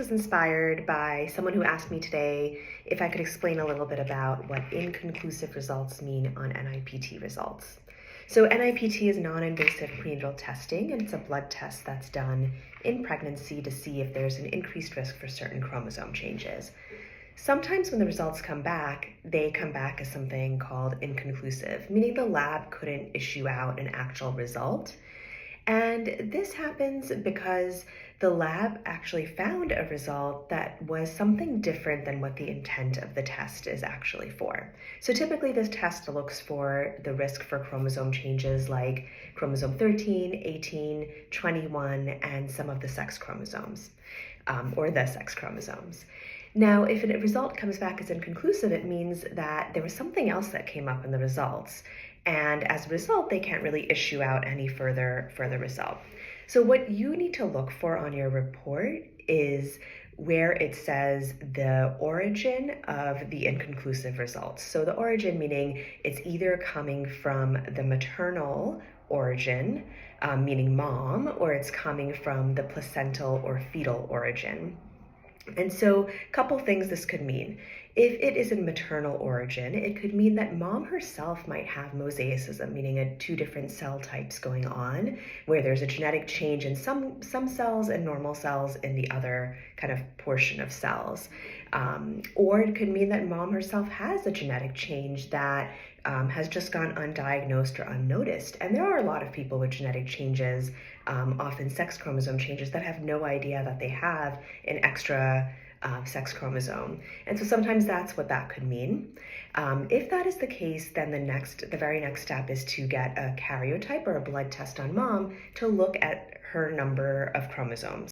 was inspired by someone who asked me today if I could explain a little bit about what inconclusive results mean on NIPT results. So NIPT is non-invasive prenatal testing, and it's a blood test that's done in pregnancy to see if there's an increased risk for certain chromosome changes. Sometimes when the results come back, they come back as something called inconclusive, meaning the lab couldn't issue out an actual result. And this happens because the lab actually found a result that was something different than what the intent of the test is actually for. So typically this test looks for the risk for chromosome changes like chromosome 13, 18, 21, and some of the sex chromosomes, or the sex chromosomes. Now, if a result comes back as inconclusive, it means that there was something else that came up in the results. And as a result, they can't really issue out any further result. So what you need to look for on your report is where it says the origin of the inconclusive results. So the origin meaning it's either coming from the maternal origin, meaning mom, or it's coming from the placental or fetal origin. And so a couple things this could mean. If it is a maternal origin, it could mean that mom herself might have mosaicism, meaning two different cell types going on, where there's a genetic change in some cells and normal cells in the other kind of portion of cells. Or it could mean that mom herself has a genetic change that has just gone undiagnosed or unnoticed. And there are a lot of people with genetic changes, often sex chromosome changes, that have no idea that they have an extra sex chromosome. And so sometimes that's what that could mean. If that is the case, then the very next step is to get a karyotype or a blood test on mom to look at her number of chromosomes.